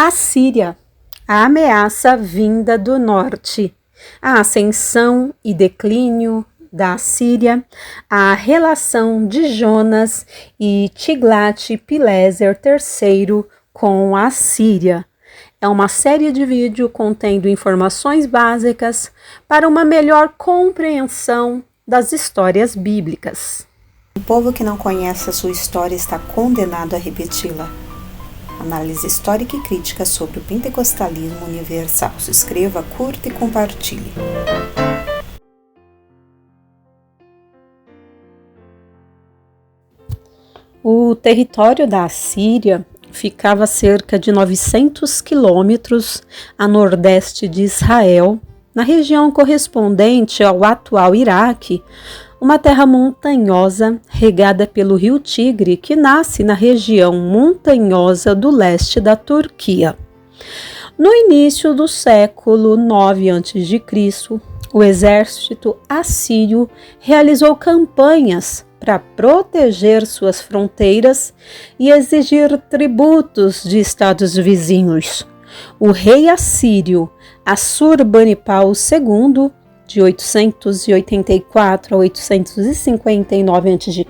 A Síria, a ameaça vinda do norte, a ascensão e declínio da Síria, a relação de Jonas e Tiglat-Pileser III com a Síria. É uma série de vídeos contendo informações básicas para uma melhor compreensão das histórias bíblicas. O povo que não conhece a sua história está condenado a repeti-la. Análise histórica e crítica sobre o pentecostalismo universal. Se inscreva, curta e compartilhe. O território da Síria ficava a cerca de 900 quilômetros a nordeste de Israel, na região correspondente ao atual Iraque, uma terra montanhosa regada pelo rio Tigre, que nasce na região montanhosa do leste da Turquia. No início do século IX a.C., o exército assírio realizou campanhas para proteger suas fronteiras e exigir tributos de estados vizinhos. O rei assírio Assurbanipal II, de 884 a 859 a.C.,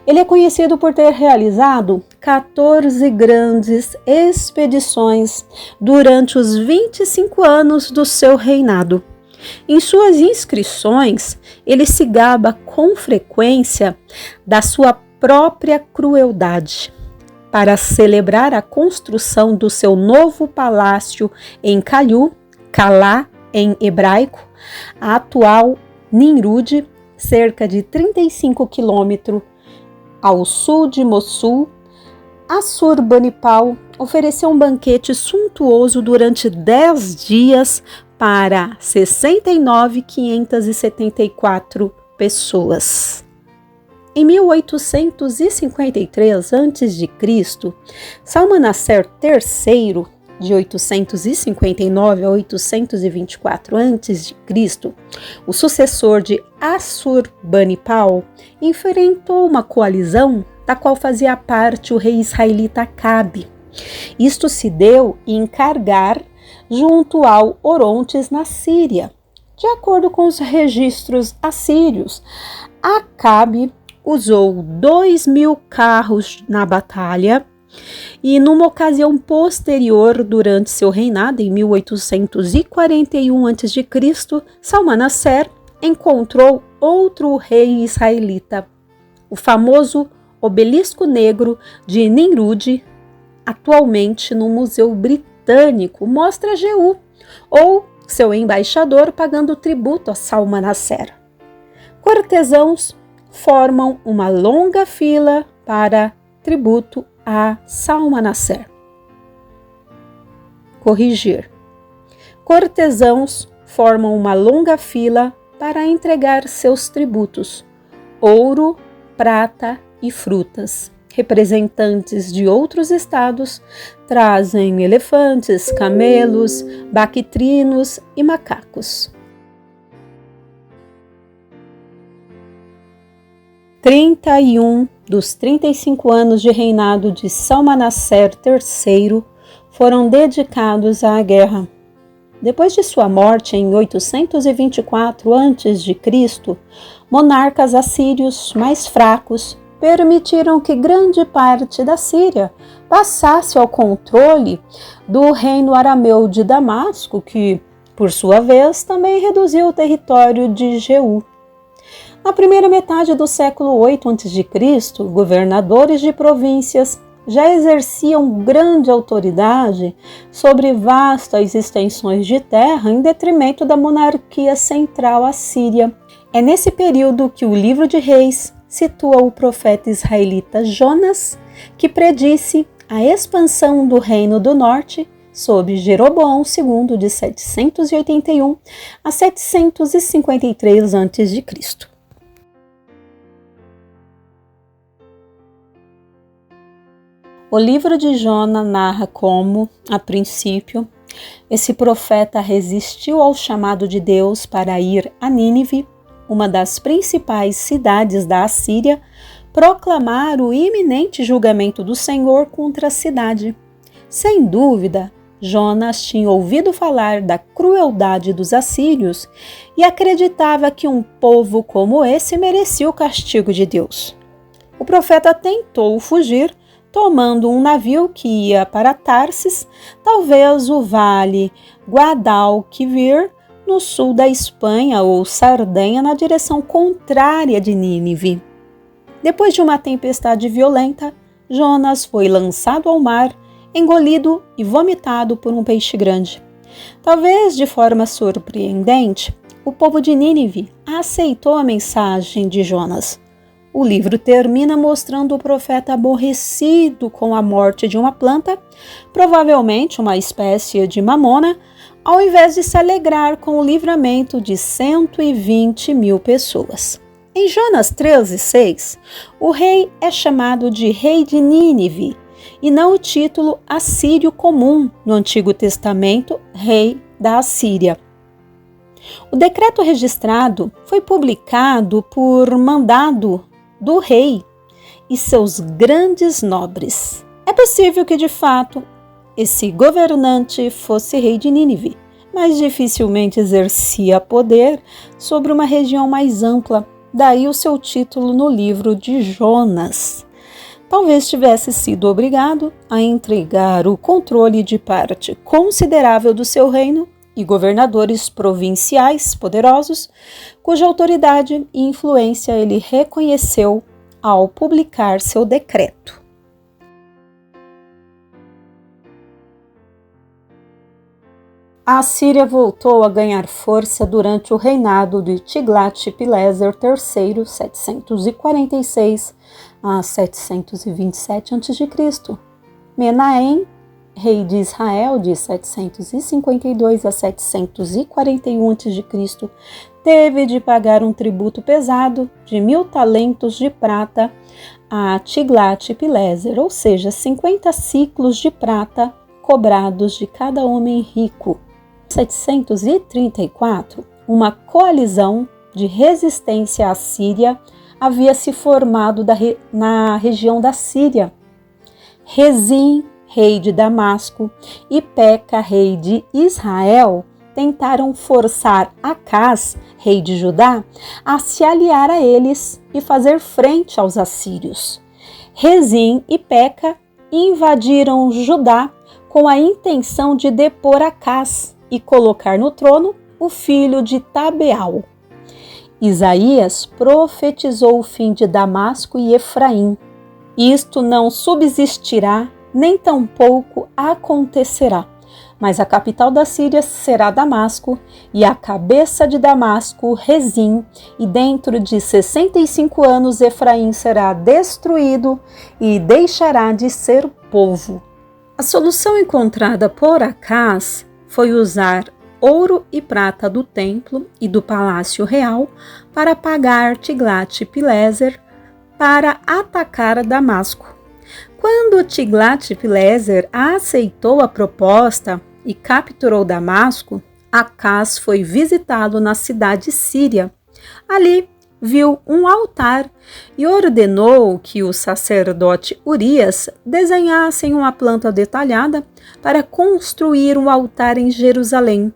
ele é conhecido por ter realizado 14 grandes expedições durante os 25 anos do seu reinado. Em suas inscrições, ele se gaba com frequência da sua própria crueldade. Para celebrar a construção do seu novo palácio em Calá em hebraico, a atual Nimrud, cerca de 35 quilômetros ao sul de Mossul, Assurbanipal ofereceu um banquete suntuoso durante 10 dias para 69.574 pessoas. Em 1853 a.C., Salmanaser III, de 859 a 824 a.C., o sucessor de Assurbanipal, enfrentou uma coalizão da qual fazia parte o rei israelita Acabe. Isto se deu em Kargar, junto ao Orontes, na Síria. De acordo com os registros assírios, Acabe usou 2.000 carros na batalha e, numa ocasião posterior, durante seu reinado, em 1841 a.C., Salmanaser encontrou outro rei israelita, o famoso obelisco negro de Nimrud, atualmente no Museu Britânico, mostra Jeú, ou seu embaixador, pagando tributo a Salmanaser. Cortesãos formam uma longa fila para tributo a Salmanaser. Corrigir. Cortesãos formam uma longa fila para entregar seus tributos: ouro, prata e frutas. Representantes de outros estados trazem elefantes, camelos, baquitrinos e macacos. 31 dos 35 anos de reinado de Salmanaser III foram dedicados à guerra. Depois de sua morte em 824 a.C., monarcas assírios mais fracos permitiram que grande parte da Síria passasse ao controle do reino arameu de Damasco, que, por sua vez, também reduziu o território de Jeú. Na primeira metade do século VIII a.C., governadores de províncias já exerciam grande autoridade sobre vastas extensões de terra em detrimento da monarquia central assíria. É nesse período que o livro de Reis situa o profeta israelita Jonas, que predisse a expansão do reino do norte sob Jeroboão II, de 781 a 753 a.C. O livro de Jonas narra como, a princípio, esse profeta resistiu ao chamado de Deus para ir a Nínive, uma das principais cidades da Assíria, proclamar o iminente julgamento do Senhor contra a cidade. Sem dúvida, Jonas tinha ouvido falar da crueldade dos assírios e acreditava que um povo como esse merecia o castigo de Deus. O profeta tentou fugir, tomando um navio que ia para Tarsis, talvez o vale Guadalquivir, no sul da Espanha, ou Sardenha, na direção contrária de Nínive. Depois de uma tempestade violenta, Jonas foi lançado ao mar, engolido e vomitado por um peixe grande. Talvez de forma surpreendente, o povo de Nínive aceitou a mensagem de Jonas. O livro termina mostrando o profeta aborrecido com a morte de uma planta, provavelmente uma espécie de mamona, ao invés de se alegrar com o livramento de 120 mil pessoas. Em Jonas 13:6, o rei é chamado de rei de Nínive, e não o título assírio comum no Antigo Testamento, rei da Assíria. O decreto registrado foi publicado por mandado do rei e seus grandes nobres. É possível que, de fato, esse governante fosse rei de Nínive, mas dificilmente exercia poder sobre uma região mais ampla, daí o seu título no livro de Jonas. Talvez tivesse sido obrigado a entregar o controle de parte considerável do seu reino e governadores provinciais poderosos, cuja autoridade e influência ele reconheceu ao publicar seu decreto. A Assíria voltou a ganhar força durante o reinado de Tiglat-Pileser III, 746 a 727 a.C. Menahem, rei de Israel, de 752 a 741 a.C., teve de pagar um tributo pesado de 1.000 talentos de prata a Tiglat-Pileser, ou seja, 50 ciclos de prata cobrados de cada homem rico. Em 734, uma coalizão de resistência à Síria havia se formado na região da Síria. Rezim, rei de Damasco, e Peca, rei de Israel, tentaram forçar Acaz, rei de Judá, a se aliar a eles e fazer frente aos assírios. Rezim e Peca invadiram Judá com a intenção de depor Acaz e colocar no trono o filho de Tabeal. Isaías profetizou o fim de Damasco e Efraim. Isto não subsistirá, nem tampouco acontecerá, mas a capital da Síria será Damasco, e a cabeça de Damasco, Rezim, e dentro de 65 anos Efraim será destruído e deixará de ser povo. A solução encontrada por Acaz foi usar ouro e prata do templo e do palácio real para pagar Tiglat-Pileser para atacar Damasco. Quando Tiglat-Pileser aceitou a proposta e capturou Damasco, Acaz foi visitá-lo na cidade síria. Ali viu um altar e ordenou que o sacerdote Urias desenhassem uma planta detalhada para construir um altar em Jerusalém.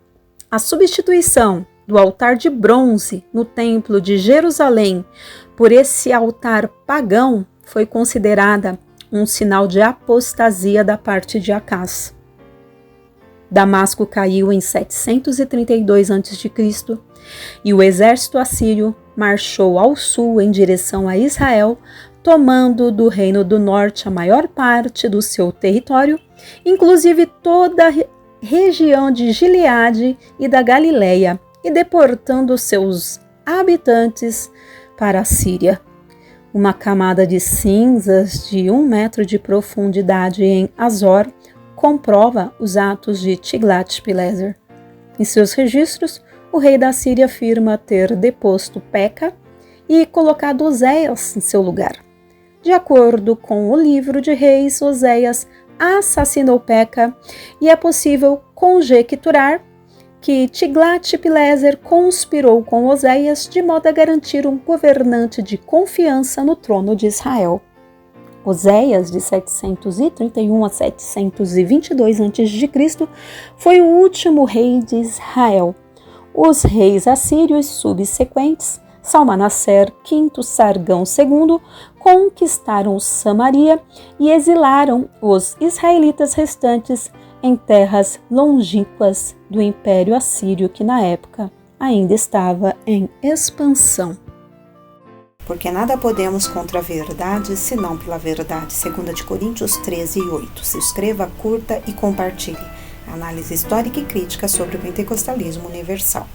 A substituição do altar de bronze no templo de Jerusalém por esse altar pagão foi considerada um sinal de apostasia da parte de Acaz. Damasco caiu em 732 a.C. e o exército assírio marchou ao sul em direção a Israel, tomando do Reino do Norte a maior parte do seu território, inclusive toda a região de Gileade e da Galileia, e deportando seus habitantes para a Síria. Uma camada de cinzas de 1 metro de profundidade em Azor comprova os atos de Tiglat-Pileser. Em seus registros, o rei da Síria afirma ter deposto Peca e colocado Oséias em seu lugar. De acordo com o livro de Reis, Oséias assassinou Peca e é possível conjecturar que Tiglat-Pileser conspirou com Oséias de modo a garantir um governante de confiança no trono de Israel. Oséias, de 731 a 722 a.C., foi o último rei de Israel. Os reis assírios subsequentes, Salmanaser V, Sargão II, conquistaram Samaria e exilaram os israelitas restantes em terras longínquas do Império Assírio, que na época ainda estava em expansão. Porque nada podemos contra a verdade, senão pela verdade. 2 Coríntios 13:8. Se inscreva, curta e compartilhe. Análise histórica e crítica sobre o pentecostalismo universal.